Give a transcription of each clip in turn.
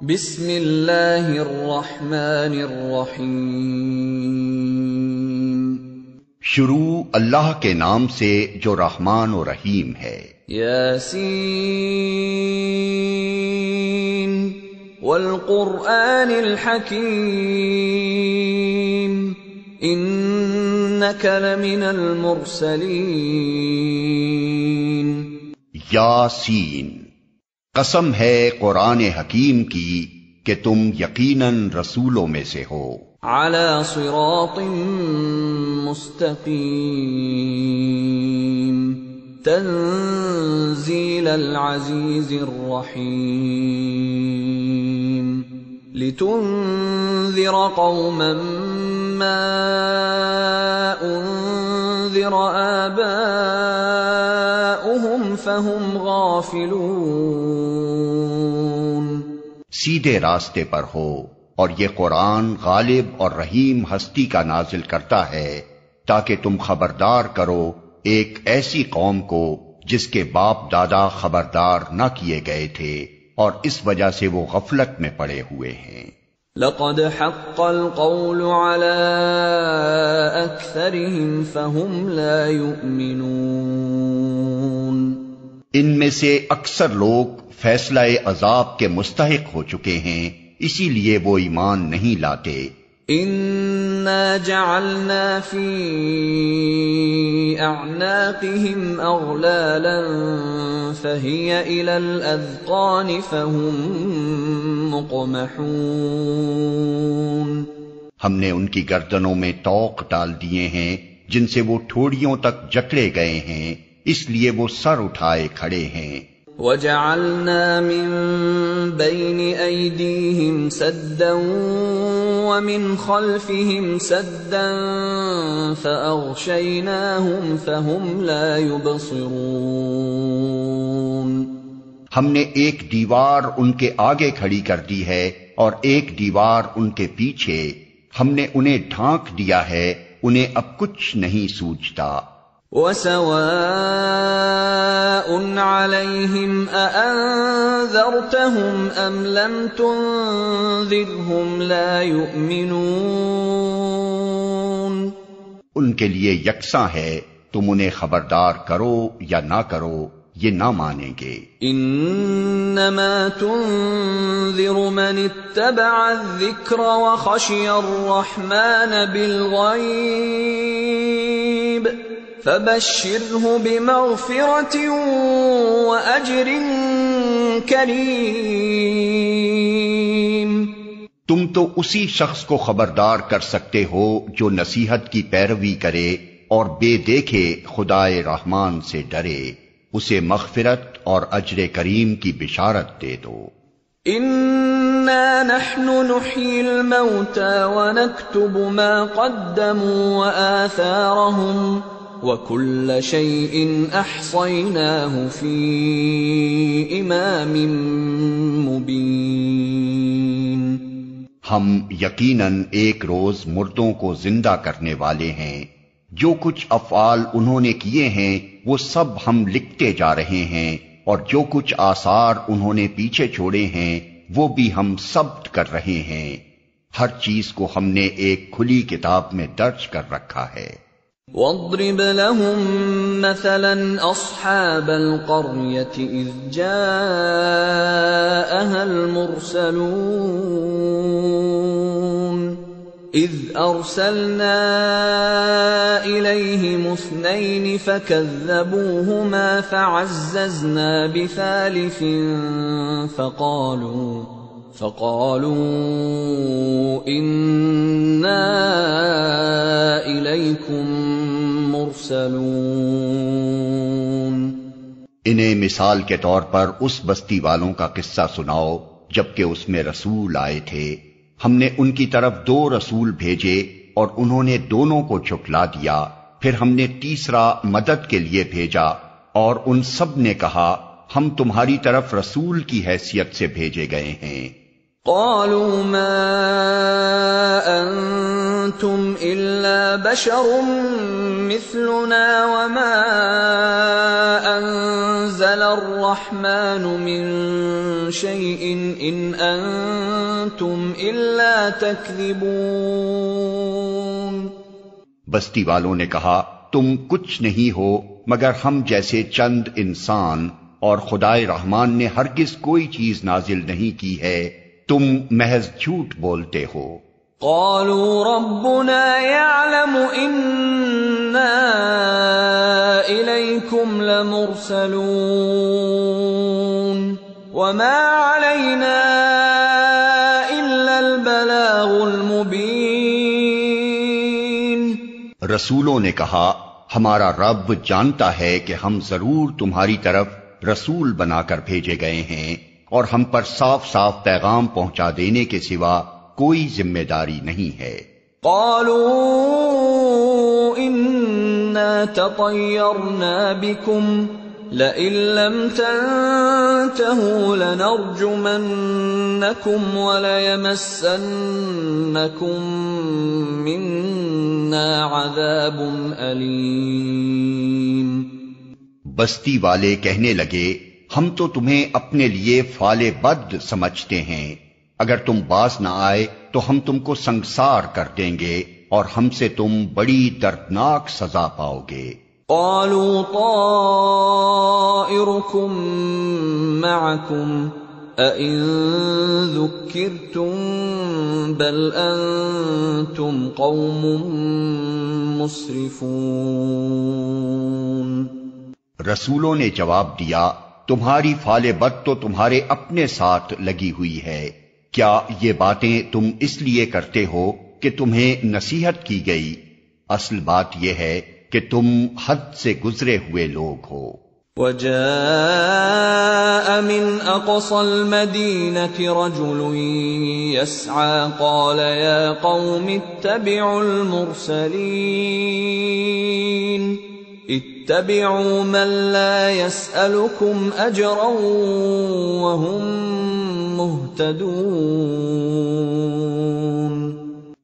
بسم اللہ الرحمن الرحیم۔ شروع اللہ کے نام سے جو رحمان و رحیم ہے۔ یاسین والقرآن الحکیم انک لمن المرسلین۔ یاسین، قسم ہے قرآن حکیم کی کہ تم یقیناً رسولوں میں سے ہو۔ علی صراط مستقیم تنزیل العزیز الرحیم لتنذر قوما ما انذر آباؤہم فہم غافلون۔ سیدھے راستے پر ہو، اور یہ قرآن غالب اور رحیم ہستی کا نازل کرتا ہے تاکہ تم خبردار کرو ایک ایسی قوم کو جس کے باپ دادا خبردار نہ کیے گئے تھے، اور اس وجہ سے وہ غفلت میں پڑے ہوئے ہیں۔ لقد حق القول على اکثرهم فهم لا يؤمنون۔ ان میں سے اکثر لوگ فیصلہ عذاب کے مستحق ہو چکے ہیں، اسی لیے وہ ایمان نہیں لاتے۔ انا جعلنا فی اعناقهم اغلالا فہی الی الاذقان فہم مقمحون۔ ہم نے ان کی گردنوں میں طوق ڈال دیے ہیں جن سے وہ ٹھوڑیوں تک جکڑے گئے ہیں، اس لیے وہ سر اٹھائے کھڑے ہیں۔ وَجَعَلْنَا مِن بَيْنِ أَيْدِيهِمْ سَدًّا وَمِنْ خَلْفِهِمْ سَدًّا فَأَغْشَيْنَاهُمْ فَهُمْ لَا يُبْصِرُونَ۔ ہم نے ایک دیوار ان کے آگے کھڑی کر دی ہے اور ایک دیوار ان کے پیچھے، ہم نے انہیں ڈھانک دیا ہے، انہیں اب کچھ نہیں سوچتا۔ وَسَوَاءٌ عَلَيْهِمْ أَأَنذَرْتَهُمْ أَمْ لَمْ تُنذِرْهُمْ لَا يُؤْمِنُونَ۔ ان کے لیے یکساں ہے، تم انہیں خبردار کرو یا نہ کرو، یہ نہ مانیں گے۔ انما تنذر من اتبع الذکر وخشی الرحمن بالغیب فبشرہ بمغفرۃ واجر کریم۔ تم تو اسی شخص کو خبردار کر سکتے ہو جو نصیحت کی پیروی کرے اور بے دیکھے خدائے رحمان سے ڈرے، اسے مغفرت اور اجر کریم کی بشارت دے دو۔ انا نحن نحيي الموتى ونكتب ما قدموا وآثارهم وكل شيء احصيناه في امام مبين۔ ہم یقیناً ایک روز مردوں کو زندہ کرنے والے ہیں، جو کچھ افعال انہوں نے کیے ہیں وہ سب ہم لکھتے جا رہے ہیں، اور جو کچھ آثار انہوں نے پیچھے چھوڑے ہیں وہ بھی ہم ثبت کر رہے ہیں۔ ہر چیز کو ہم نے ایک کھلی کتاب میں درج کر رکھا ہے۔ وَاضْرِبْ لَهُم مَّثَلًا أَصْحَابَ الْقَرْيَةِ إِذْ جَاءَهَا الْمُرْسَلُونَ إِذْ أَرْسَلْنَا إِلَيْهِمُ اثْنَيْنِ فَكَذَّبُوهُمَا فَعَزَّزْنَا بِثَالِثٍ فَقَالُوا إِنَّا إِلَيْكُمْ مُرْسَلُونَ۔ انہیں مثال کے طور پر اس بستی والوں کا قصہ سناؤ جبکہ اس میں رسول آئے تھے، ہم نے ان کی طرف 2 رسول بھیجے اور انہوں نے دونوں کو جھٹلا دیا، پھر ہم نے تیسرا مدد کے لیے بھیجا اور ان سب نے کہا ہم تمہاری طرف رسول کی حیثیت سے بھیجے گئے ہیں۔ قالوا ما أنتم إلا بشر مثلنا وما أنزل الرحمن من شيء إن أنتم إلا تكذبون. بستی والوں نے کہا تم کچھ نہیں ہو مگر ہم جیسے چند انسان، اور خدائے رحمان نے ہرگز کوئی چیز نازل نہیں کی ہے، تم محض جھوٹ بولتے ہو. قالوا ربنا يعلم إنا إليكم لمرسلون وما علينا إلا البلاغ المبين. رسولوں نے کہا ہمارا رب جانتا ہے کہ ہم ضرور تمہاری طرف رسول بنا کر بھیجے گئے ہیں، اور ہم پر صاف صاف پیغام پہنچا دینے کے سوا کوئی ذمہ داری نہیں ہے. قالوا إنا تطيرنا بكم لئن لم تنتهوا لنرجمنكم وليمسنكم منا عذاب أليم. بستی والے کہنے لگے ہم تو تمہیں اپنے لیے فال بد سمجھتے ہیں، اگر تم باز نہ آئے تو ہم تم کو سنگسار کر دیں گے اور ہم سے تم بڑی دردناک سزا پاؤ گے. قالوا طائركم معكم أئن ذكرتم بل أنتم قوم مسرفون. رسولوں نے جواب دیا تمہاری فال بد تو تمہارے اپنے ساتھ لگی ہوئی ہے، کیا یہ باتیں تم اس لیے کرتے ہو کہ تمہیں نصیحت کی گئی؟ اصل بات یہ ہے کہ تم حد سے گزرے ہوئے لوگ ہو. وجاء من أقصى المدينة رجل يسعى قال يا قوم اتبعوا المرسلين اتبعوا من لا يسألكم أجرا وهم مهتدون.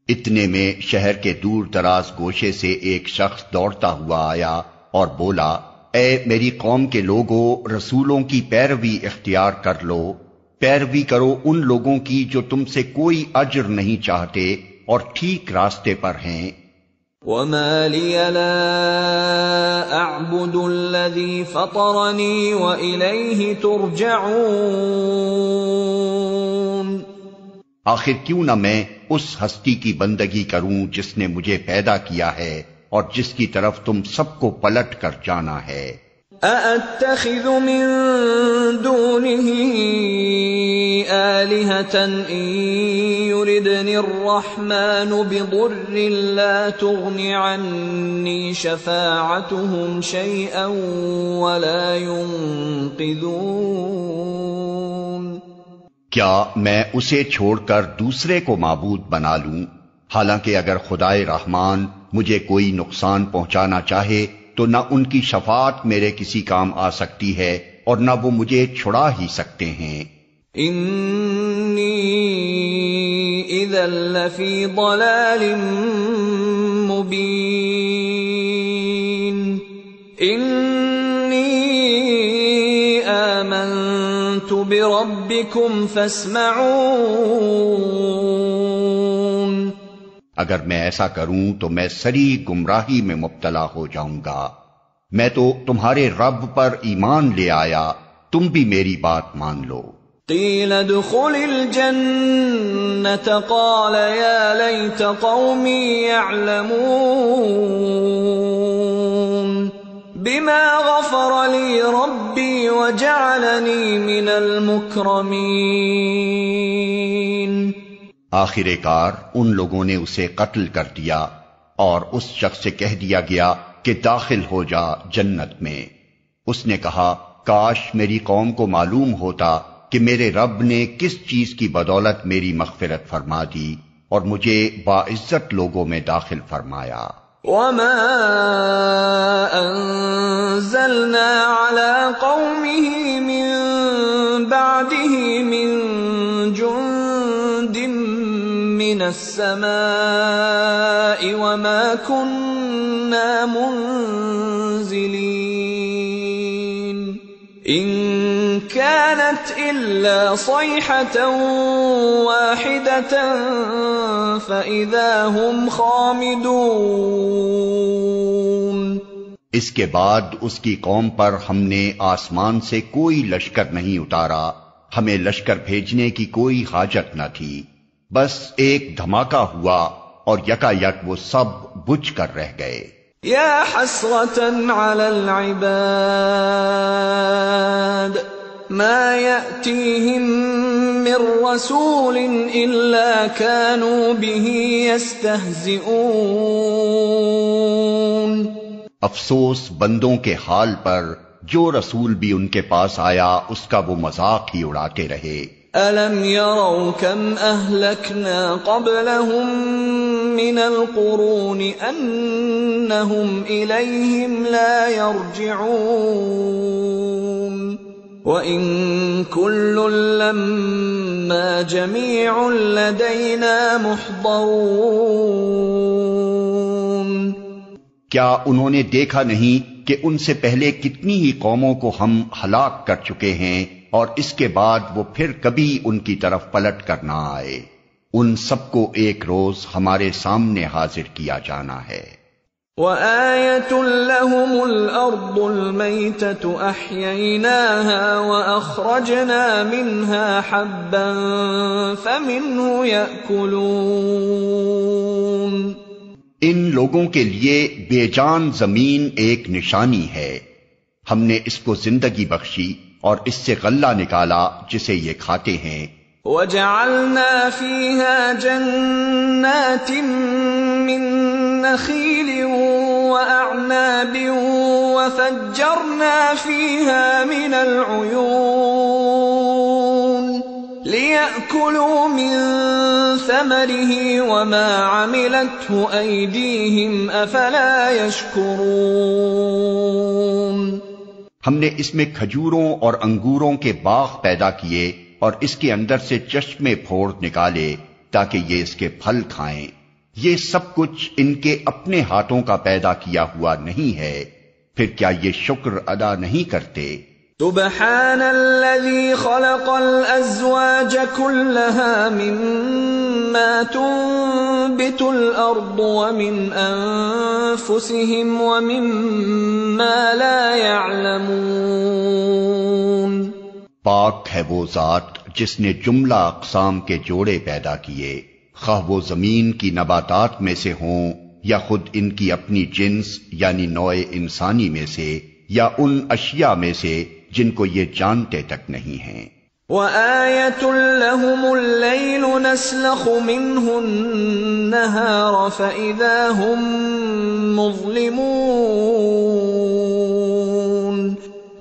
اتنے میں شہر کے دور دراز گوشے سے ایک شخص دوڑتا ہوا آیا اور بولا اے میری قوم کے لوگوں، رسولوں کی پیروی اختیار کر لو، پیروی کرو ان لوگوں کی جو تم سے کوئی اجر نہیں چاہتے اور ٹھیک راستے پر ہیں. وما لي لا أعبد الذي فطرني وإليه ترجعون. آخر کیوں نہ میں اس ہستی کی بندگی کروں جس نے مجھے پیدا کیا ہے اور جس کی طرف تم سب کو پلٹ کر جانا ہے. أأتخذ من دونه آلهة إن يردني الرحمن بضر لا تغن عني شفاعتهم شيئا ولا ينقذون. کیا میں اسے چھوڑ کر دوسرے کو معبود بنا لوں، حالانکہ اگر خدائے رحمان مجھے کوئی نقصان پہنچانا چاہے تو نہ ان کی شفاعت میرے کسی کام آ سکتی ہے اور نہ وہ مجھے چھڑا ہی سکتے ہیں. انی اذا لفی ضلال مبین. انی آمنت بربکم فاسمعون. اگر میں ایسا کروں تو میں سری گمراہی میں مبتلا ہو جاؤں گا. میں تو تمہارے رب پر ایمان لے آیا، تم بھی میری بات مان لو. قیل ادخل الجنة قال یا لیت قومی یعلمون بما غفر لی ربی وجعلنی من المکرمین. آخر کار ان لوگوں نے اسے قتل کر دیا اور اس شخص سے کہہ دیا گیا کہ داخل ہو جا جنت میں. اس نے کہا کاش میری قوم کو معلوم ہوتا کہ میرے رب نے کس چیز کی بدولت میری مغفرت فرما دی اور مجھے باعزت لوگوں میں داخل فرمایا. وما انزلنا على قومه من بعده من جند من السماء وما كنا منزلين إن كانت إلا صيحة واحدة فإذا هم خامدون۔ اس کے بعد اس کی قوم پر ہم نے آسمان سے کوئی لشکر نہیں اتارا، ہمیں لشکر بھیجنے کی کوئی حاجت نہ تھی، بس ایک دھماکہ ہوا اور یکا یک وہ سب بجھ کر رہ گئے۔ یا حسرة علی العباد ما يأتيهم من رسول إلا كانوا به يستهزئون۔ افسوس بندوں کے حال پر جو رسول بھی ان کے پاس آیا اس کا وہ مذاق ہی اڑاتے رہے۔ أَلَمْ يَرَوْا كَمْ أَهْلَكْنَا قَبْلَهُمْ مِنَ الْقُرُونِ أَنَّهُمْ إِلَيْهِمْ لَا يَرْجِعُونَ وَإِن كُلٌّ لَّمَّا جَمِيعٌ لَّدَيْنَا مُحْضَرُونَ۔ کیا انہوں نے دیکھا نہیں کہ ان سے پہلے کتنی ہی قوموں کو ہم ہلاک کر چکے ہیں اور اس کے بعد وہ پھر کبھی ان کی طرف پلٹ کر نہ آئے، ان سب کو ایک روز ہمارے سامنے حاضر کیا جانا ہے۔ وَآيَةٌ لَّهُمُ الْأَرْضُ الْمَيْتَةُ أَحْيَيْنَاهَا وَأَخْرَجْنَا مِنْهَا حَبًّا فَمِنْهُ يَأْكُلُونَ۔ ان لوگوں کے لیے بے جان زمین ایک نشانی ہے، ہم نے اس کو زندگی بخشی اور اس سے غلہ نکالا جسے یہ کھاتے ہیں۔ وَجَعَلْنَا فِيهَا جَنَّاتٍ مِّن نَّخِيلٍ وَأَعْنَابٍ وَفَجَّرْنَا فِيهَا مِنَ الْعُيُونِ لِيَأْكُلُوا مِن ثَمَرِهِ وَمَا عَمِلَتْهُ أَيْدِيهِمْ أَفَلَا يَشْكُرُونَ۔ ہم نے اس میں کھجوروں اور انگوروں کے باغ پیدا کیے اور اس کے اندر سے چشمے پھوڑ نکالے تاکہ یہ اس کے پھل کھائیں، یہ سب کچھ ان کے اپنے ہاتھوں کا پیدا کیا ہوا نہیں ہے، پھر کیا یہ شکر ادا نہیں کرتے؟ سبحان الذي خلق الأزواج كلها مما تنبت الأرض ومن أنفسهم ومما لا يعلمون۔ پاک ہے وہ ذات جس نے جملہ اقسام کے جوڑے پیدا کیے، خواہ وہ زمین کی نباتات میں سے ہوں یا خود ان کی اپنی جنس یعنی نوع انسانی میں سے یا ان اشیاء میں سے جن کو یہ جانتے تک نہیں ہیں۔ وَآيَةٌ لَّهُمُ اللَّيْلُ نَسْلَخُ مِنْهُ النَّهَارَ فَإِذَا هُمْ مُظْلِمُونَ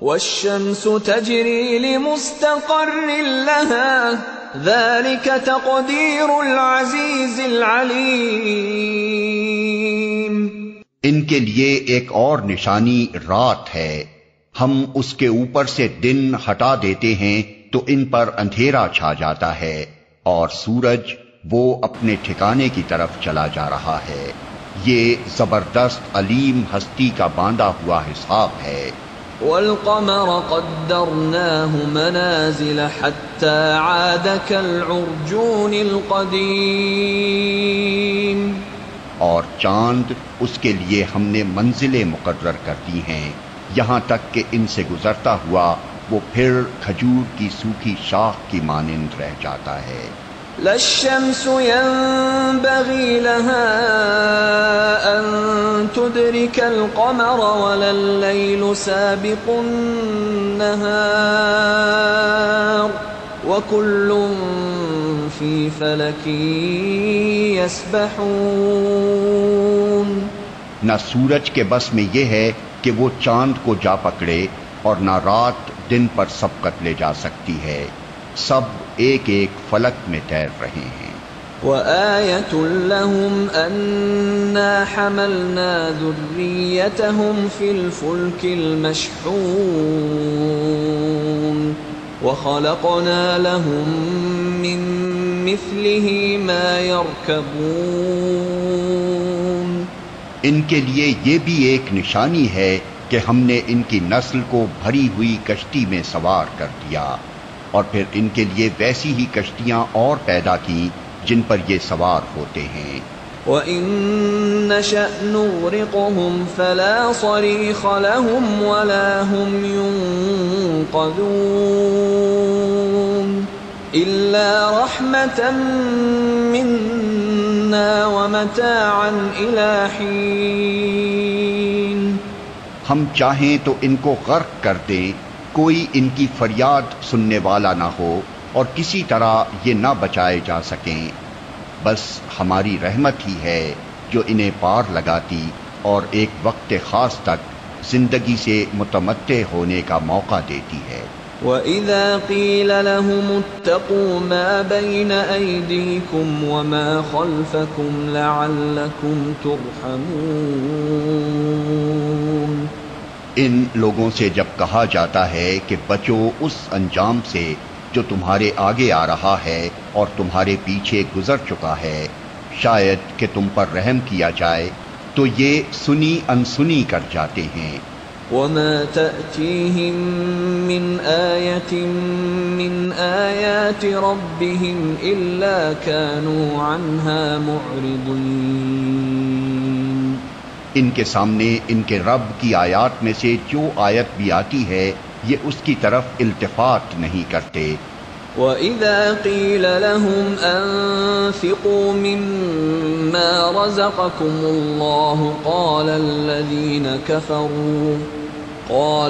وَالشَّمْسُ تَجْرِي لِمُسْتَقَرٍّ لَّهَا ذَلِكَ تَقْدِيرُ الْعَزِيزِ الْعَلِيمِ۔ ان کے لیے ایک اور نشانی رات ہے، ہم اس کے اوپر سے دن ہٹا دیتے ہیں تو ان پر اندھیرا چھا جاتا ہے اور سورج وہ اپنے ٹھکانے کی طرف چلا جا رہا ہے، یہ زبردست علیم ہستی کا باندھا ہوا حساب ہے۔ وَالْقَمَرَ قَدَّرْنَاهُ مَنَازِلَ حَتَّى عَادَ كَالْعُرْجُونِ الْقَدِيمِ۔ اور چاند اس کے لیے ہم نے منزلیں مقرر کر دی ہیں، یہاں تک کہ ان سے گزرتا ہوا وہ پھر کھجور کی سوکھی شاخ کی مانند رہ جاتا ہے۔ لا الشمس ينبغي لها أن تدرك القمر ولا الليل سابق النهار وكل في فلك يسبحون۔ نہ سورج کے بس میں یہ ہے کہ وہ چاند کو جا پکڑے اور نہ رات دن پر سبقت لے جا سکتی ہے، سب ایک ایک فلک میں تیر رہے ہیں۔ وَآيَةٌ لَّهُمْ أَنَّا حَمَلْنَا ذُرِّيَّتَهُمْ فِي الْفُلْكِ الْمَشْحُونِ وَخَلَقْنَا لَهُم مِّن مثله ما يركبون ان کے لیے یہ بھی ایک نشانی ہے کہ ہم نے ان کی نسل کو بھری ہوئی کشتی میں سوار کر دیا، اور پھر ان کے لیے ویسی ہی کشتیاں اور پیدا کی جن پر یہ سوار ہوتے ہیں۔ وَإِن نَّشَأْ نُغْرِقْهُمْ فَلَا صَرِيخَ لَهُمْ وَلَا هُمْ يُنقَذُونَ إِلَّا رَحْمَةً مِّنَّا وَمَتَاعًا إِلَى حِينٍ۔ ہم چاہیں تو ان کو غرق کر دیں، کوئی ان کی فریاد سننے والا نہ ہو اور کسی طرح یہ نہ بچائے جا سکیں، بس ہماری رحمت ہی ہے جو انہیں پار لگاتی اور ایک وقت خاص تک زندگی سے متمتع ہونے کا موقع دیتی ہے۔ وَإِذَا قِيلَ لَهُمُ اتَّقُوا مَا بَيْنَ أَيْدِيكُمْ وَمَا خَلْفَكُمْ لَعَلَّكُمْ تُرْحَمُونَ ان لوگوں سے جب کہا جاتا ہے کہ بچو اس انجام سے جو تمہارے آگے آ رہا ہے اور تمہارے پیچھے گزر چکا ہے، شاید کہ تم پر رحم کیا جائے، تو یہ سنی انسنی کر جاتے ہیں۔ وَمَا تَأْتِيهِم مِّنْ آيَةٍ مِّنْ آيَاتِ رَبِّهِمْ إِلَّا كَانُوا عَنْهَا مُعْرِضِينَ ان کے سامنے ان کے رب کی آیات میں سے جو آیت بھی آتی ہے یہ اس کی طرف التفات نہیں کرتے۔ وَإِذَا قِيلَ لَهُمْ أَنفِقُوا مِمَّا رَزَقَكُمُ اللَّهُ قَالَ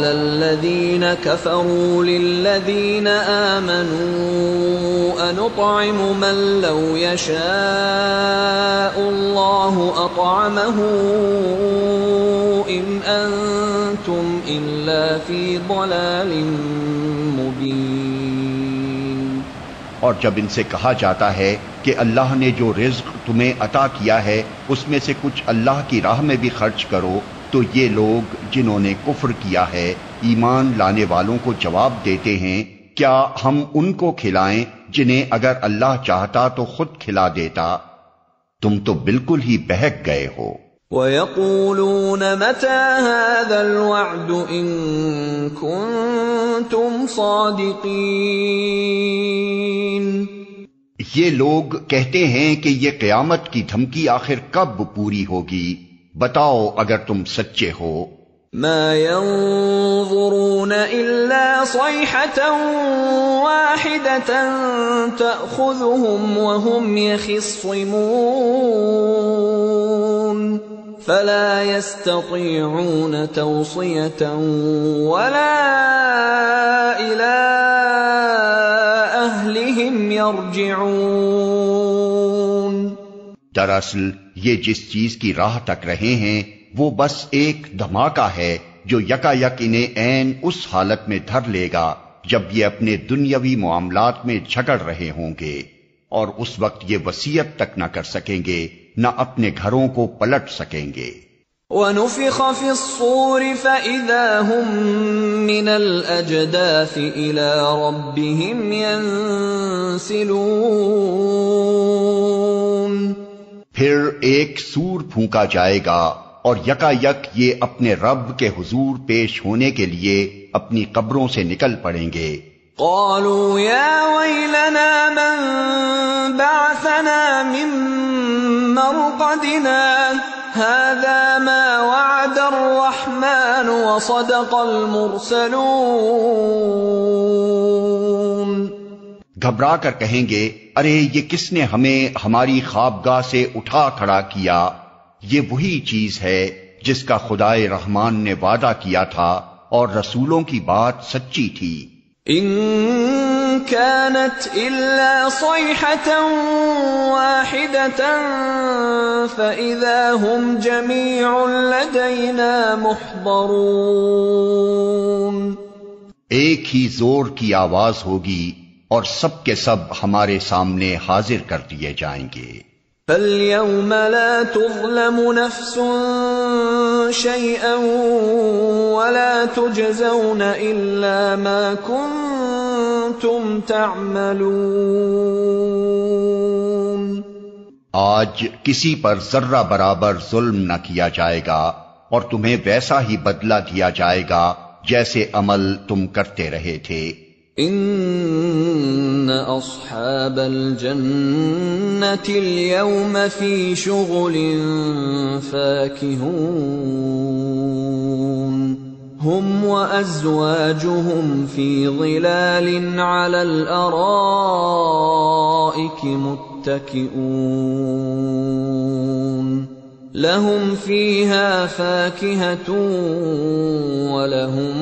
الَّذِينَ كَفَرُوا لِلَّذِينَ آمَنُوا أَنُطْعِمُ مَن لَّوْ يَشَاءُ اللَّهُ أَطْعَمَهُ إِنْ أَنتُمْ إِلَّا فِي ضَلَالٍ مُّبِينٍ۔ اور جب ان سے کہا جاتا ہے کہ اللہ نے جو رزق تمہیں عطا کیا ہے اس میں سے کچھ اللہ کی راہ میں بھی خرچ کرو، تو یہ لوگ جنہوں نے کفر کیا ہے ایمان لانے والوں کو جواب دیتے ہیں، کیا ہم ان کو کھلائیں جنہیں اگر اللہ چاہتا تو خود کھلا دیتا؟ تم تو بالکل ہی بہک گئے ہو۔ وَيَقُولُونَ مَتَى هَذَا الْوَعْدُ إِن كُنتُمْ صَادِقِينَ یہ لوگ کہتے ہیں کہ یہ قیامت کی دھمکی آخر کب پوری ہوگی، بتاؤ اگر تم سچے ہو۔ ما ينظرون إلا صيحة واحدة تأخذهم وهم يخصمون فلا يستطيعون توصية ولا إلى أهلهم يرجعون۔ دراصل یہ جس چیز کی راہ تک رہے ہیں وہ بس ایک دھماکہ ہے جو یکا یک انہیں عین اس حالت میں دھر لے گا جب یہ اپنے دنیاوی معاملات میں جھگڑ رہے ہوں گے، اور اس وقت یہ وصیت تک نہ کر سکیں گے، نہ اپنے گھروں کو پلٹ سکیں گے۔ وَنُفِخَ فِي الصُّورِ فَإِذَا هُم مِّنَ الْأَجْدَاثِ إِلَى رَبِّهِمْ يَنسِلُونَ۔ پھر ایک سور پھونکا جائے گا اور یکا یک یہ اپنے رب کے حضور پیش ہونے کے لیے اپنی قبروں سے نکل پڑیں گے۔ قالوا يا ويلنا من بعثنا من مرقدنا هذا ما وعد الرحمن وصدق المرسلون۔ گھبرا کر کہیں گے، ارے یہ کس نے ہمیں ہماری خوابگاہ سے اٹھا کھڑا کیا؟ یہ وہی چیز ہے جس کا خدائے رحمان نے وعدہ کیا تھا اور رسولوں کی بات سچی تھی۔ ان كانت الا صيحة واحدة فاذا هم جميع لدينا محضرون۔ ایک ہی زور کی آواز ہوگی اور سب کے سب ہمارے سامنے حاضر کر دیے جائیں گے۔ فَالْيَوْمَ لَا تُظْلَمُ نَفْسٌ شَيْئًا وَلَا تُجْزَوْنَ إِلَّا مَا كُنتُمْ تَعْمَلُونَ۔ آج کسی پر ذرہ برابر ظلم نہ کیا جائے گا اور تمہیں ویسا ہی بدلہ دیا جائے گا جیسے عمل تم کرتے رہے تھے۔ ان اصحاب الجنة اليوم في شغل فاكهون هم وازواجهم في ظلال على الارائك متكئون لهم فيها فاكهة ولهم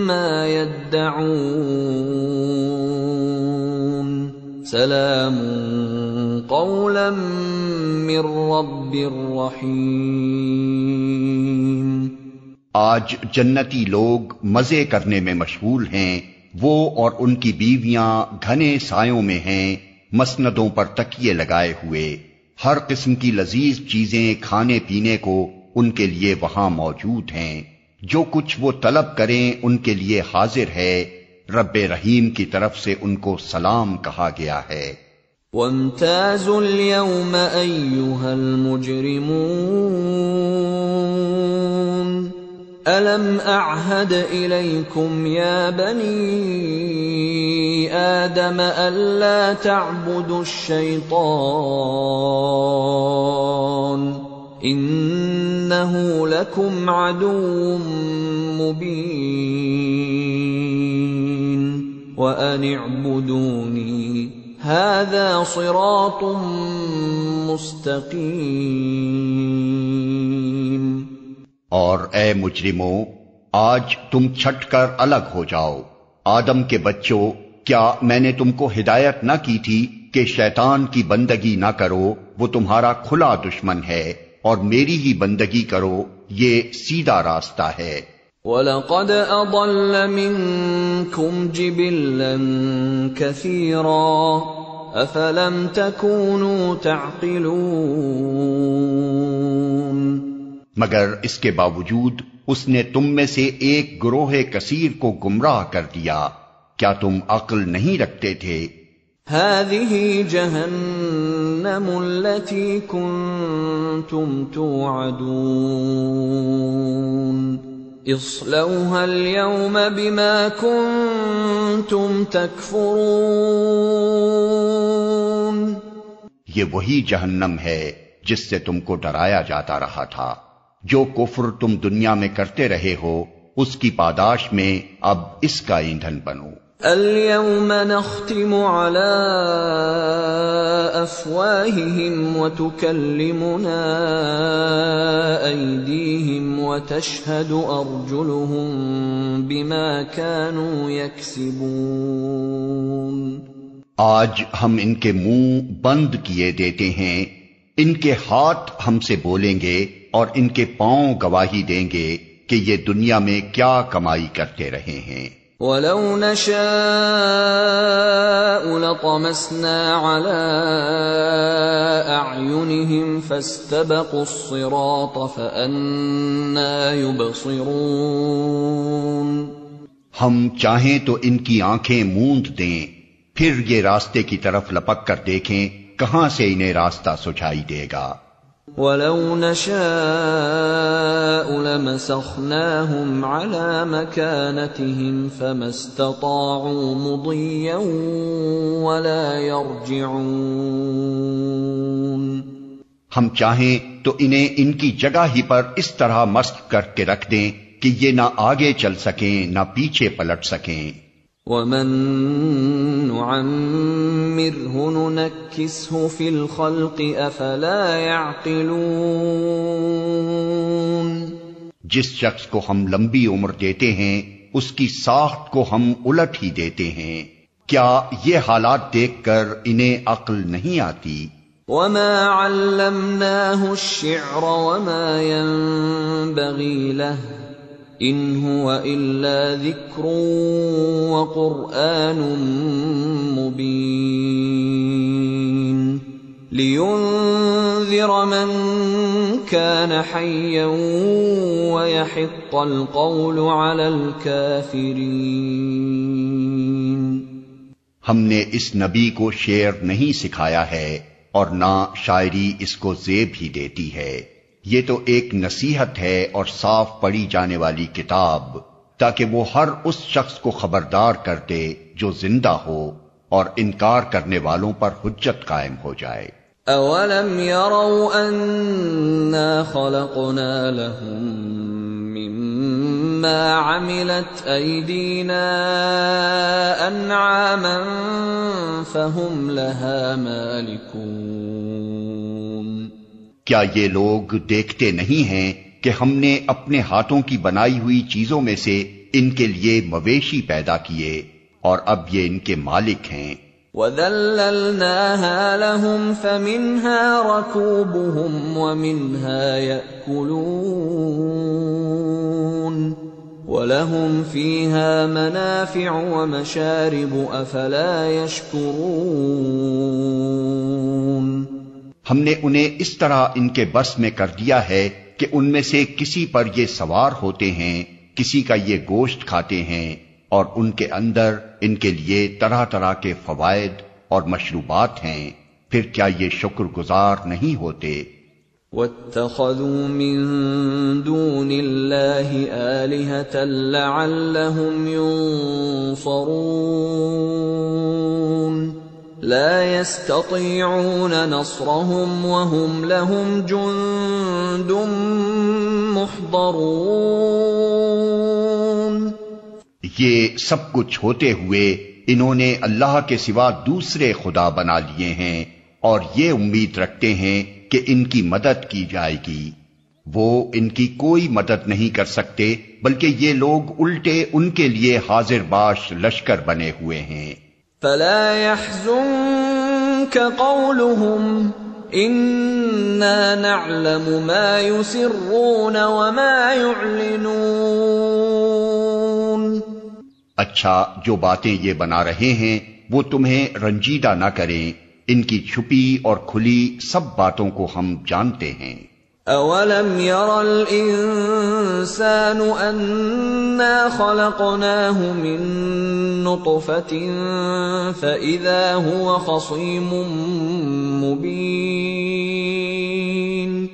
ما يدعون سلام قولا من رب رحيم۔ آج جنتی لوگ مزے کرنے میں مشغول ہیں، وہ اور ان کی بیویاں گھنے سایوں میں ہیں، مسندوں پر تکیے لگائے ہوئے، ہر قسم کی لذیذ چیزیں کھانے پینے کو ان کے لیے وہاں موجود ہیں، جو کچھ وہ طلب کریں ان کے لیے حاضر ہے، رب رحیم کی طرف سے ان کو سلام کہا گیا ہے۔ وَامْتَازُوا الْيَوْمَ أَيُّهَا الْمُجْرِمُونَ أَلَمْ أَعْهَدْ إِلَيْكُمْ يَا بَنِي آدَمَ أَلَّا تَعْبُدُوا الشَّيْطَانَ إِنَّهُ لَكُمْ عَدُوٌّ مُّبِينٌ وَأَنِ اعْبُدُونِي هَذَا صِرَاطٌ مُسْتَقِيمٌ۔ اور اے مجرموں، آج تم چھٹ کر الگ ہو جاؤ۔ آدم کے بچوں، کیا میں نے تم کو ہدایت نہ کی تھی کہ شیطان کی بندگی نہ کرو، وہ تمہارا کھلا دشمن ہے، اور میری ہی بندگی کرو، یہ سیدھا راستہ ہے۔ وَلَقَدْ أَضَلَّ مِنكُمْ جِبِلًّا كَثِيرًا أَفَلَمْ تَكُونُوا تَعْقِلُونَ۔ مگر اس کے باوجود اس نے تم میں سے ایک گروہ کثیر کو گمراہ کر دیا، کیا تم عقل نہیں رکھتے تھے؟ هذه جهنم التي كنتم توعدون اصلوها اليوم بما كنتم تكفرون۔ یہ وہی جہنم ہے جس سے تم کو ڈرایا جاتا رہا تھا، جو کفر تم دنیا میں کرتے رہے ہو، اس کی پاداش میں اب اس کا ایندھن بنو۔ اليوم نختم على افواههم وتكلمنا ايديهم وتشهد ارجلهم بما كانوا يكسبون۔ آج ہم ان کے منہ بند کیے دیتے ہیں، ان کے ہاتھ ہم سے بولیں گے اور ان کے پاؤں گواہی دیں گے کہ یہ دنیا میں کیا کمائی کرتے رہے ہیں۔ وَلَوْ نَشَاءُ لَطَمَسْنَا عَلَىٰ أَعْيُنِهِمْ فَاسْتَبَقُوا الصِّرَاطَ فَأَنَّىٰ يُبْصِرُونَ۔ ہم چاہیں تو ان کی آنکھیں موند دیں، پھر یہ راستے کی طرف لپک کر دیکھیں کہاں سے انہیں راستہ سجھائی دے گا۔ وَلَوْ نَشَاءُ لَمَسَخْنَاهُمْ عَلَىٰ مَكَانَتِهِمْ فَمَا اسْتَطَاعُوا مُضِيًّا وَلَا يَرْجِعُونَ۔ ہم چاہیں تو انہیں ان کی جگہ ہی پر اس طرح مسخ کر کے رکھ دیں کہ یہ نہ آگے چل سکیں نہ پیچھے پلٹ سکیں۔ وَمَن نُّعَمِّرْهُ نُنَكِّسْهُ فِي الْخَلْقِ أَفَلَا يَعْقِلُونَ۔ جس شخص کو ہم لمبی عمر دیتے ہیں اس کی ساخت کو ہم الٹ ہی دیتے ہیں، کیا یہ حالات دیکھ کر انہیں عقل نہیں آتی؟ وَمَا عَلَّمْنَاهُ الشِّعْرَ وَمَا يَنبَغِي لَهُ إِنْ هُوَ إِلَّا ذِكْرٌ وَقُرْآنٌ مُّبِينٌ لِيُنذِرَ مَن كَانَ حَيًّا وَيَحِقَّ الْقَوْلُ عَلَى الْكَافِرِينَ۔ ہم نے اس نبی کو شعر نہیں سکھایا ہے اور نہ شاعری اس کو زیب ہی دیتی ہے۔ یہ تو ایک نصیحت ہے اور صاف پڑھی جانے والی کتاب، تاکہ وہ ہر اس شخص کو خبردار کر دے جو زندہ ہو، اور انکار کرنے والوں پر حجت قائم ہو جائے۔ اولم يروا انا خلقنا لهم مما عملت ايدينا انعاما فهم لها مالكون۔ کیا یہ لوگ دیکھتے نہیں ہیں کہ ہم نے اپنے ہاتھوں کی بنائی ہوئی چیزوں میں سے ان کے لیے مویشی پیدا کیے اور اب یہ ان کے مالک ہیں۔ وَذَلَّلْنَاهَا لَهُمْ فَمِنْهَا رَكُوبُهُمْ وَمِنْهَا يَأْكُلُونَ وَلَهُمْ فِيهَا مَنَافِعُ وَمَشَارِبُ أَفَلَا يَشْكُرُونَ۔ ہم نے انہیں اس طرح ان کے بس میں کر دیا ہے کہ ان میں سے کسی پر یہ سوار ہوتے ہیں، کسی کا یہ گوشت کھاتے ہیں، اور ان کے اندر ان کے لیے طرح طرح کے فوائد اور مشروبات ہیں، پھر کیا یہ شکر گزار نہیں ہوتے؟ وَاتَّخَذُوا مِن دُونِ اللَّهِ آلِهَةً لَعَلَّهُمْ يُنصَرُونَ لَا يَسْتَطِيعُونَ نَصْرَهُمْ وَهُمْ لَهُمْ جُندٌ مُحْضَرُونَ۔ یہ سب کچھ ہوتے ہوئے انہوں نے اللہ کے سوا دوسرے خدا بنا لیے ہیں اور یہ امید رکھتے ہیں کہ ان کی مدد کی جائے گی۔ وہ ان کی کوئی مدد نہیں کر سکتے، بلکہ یہ لوگ الٹے ان کے لیے حاضر باش لشکر بنے ہوئے ہیں۔ فَلَا يَحْزُنكَ قَوْلُهُمْ إِنَّا نَعْلَمُ مَا يُسِرُّونَ وَمَا يُعْلِنُونَ۔ اچھا، جو باتیں یہ بنا رہے ہیں وہ تمہیں رنجیدہ نہ کریں، ان کی چھپی اور کھلی سب باتوں کو ہم جانتے ہیں۔ اولم ير الانسان انا خلقناه من نطفة فاذا هو خصيم مبين۔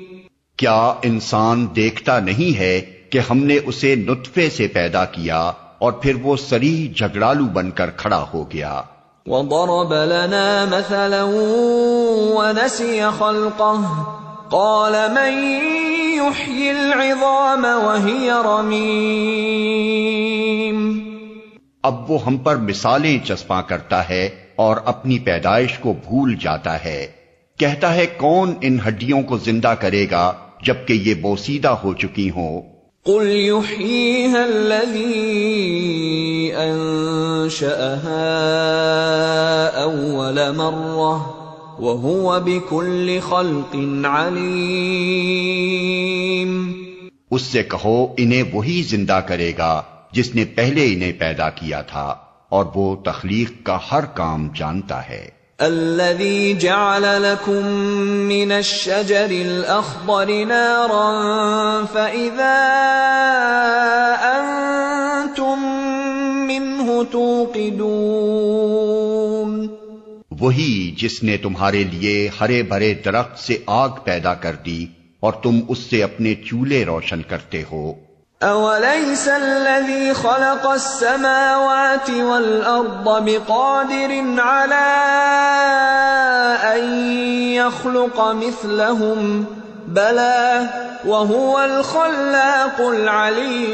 کیا انسان دیکھتا نہیں ہے کہ ہم نے اسے نطفے سے پیدا کیا اور پھر وہ صریح جھگڑالو بن کر کھڑا ہو گیا۔ وضرب لنا مثلا ونسي خلقه قال من يحيي العظام وهي رميم۔ اب وہ ہم پر مثالیں چسپاں کرتا ہے اور اپنی پیدائش کو بھول جاتا ہے، کہتا ہے کون ان ہڈیوں کو زندہ کرے گا جبکہ یہ بوسیدہ ہو چکی ہوں۔ قل يحييها الذي أنشأها أول مرة وهو بكل خلق عليم۔ اس سے کہو انہیں وہی زندہ کرے گا جس نے پہلے انہیں پیدا کیا تھا، اور وہ تخلیق کا ہر کام جانتا ہے۔ الذي جعل لكم من الشجر الأخضر نارا فإذا أنتم منه توقدون۔ وہی جس نے تمہارے لیے ہرے بھرے درخت سے آگ پیدا کر دی اور تم اس سے اپنے چولہے روشن کرتے ہو۔ أَوَلَيْسَ الَّذِي خَلَقَ السَّمَاوَاتِ وَالْأَرْضَ بِقَادِرٍ عَلَىٰ أَن يَخْلُقَ مِثْلَهُم بَلَىٰ وَهُوَ الْخَلَّاقُ الْعَلِيمُ۔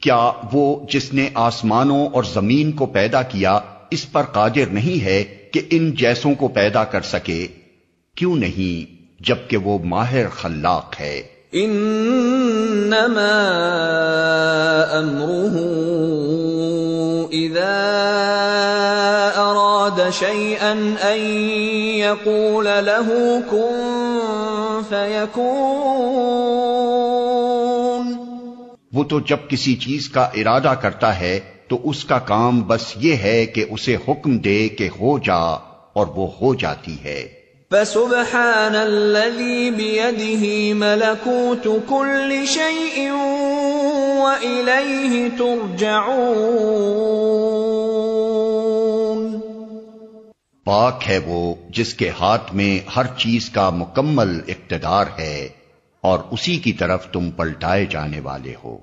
کیا وہ جس نے آسمانوں اور زمین کو پیدا کیا اس پر قادر نہیں ہے کہ ان جیسوں کو پیدا کر سکے؟ کیوں نہیں، جبکہ وہ ماہر خلاق ہے۔ انما امره اذا اراد شيئا ان يقول له كن فيكون۔ وہ تو جب کسی چیز کا ارادہ کرتا ہے تو اس کا کام بس یہ ہے کہ اسے حکم دے کہ ہو جا، اور وہ ہو جاتی ہے۔ فسبحان الذي بيده ملكوت كل شيء وإليه ترجعون۔ پاک ہے وہ جس کے ہاتھ میں ہر چیز کا مکمل اقتدار ہے اور اسی کی طرف تم پلٹائے جانے والے ہو۔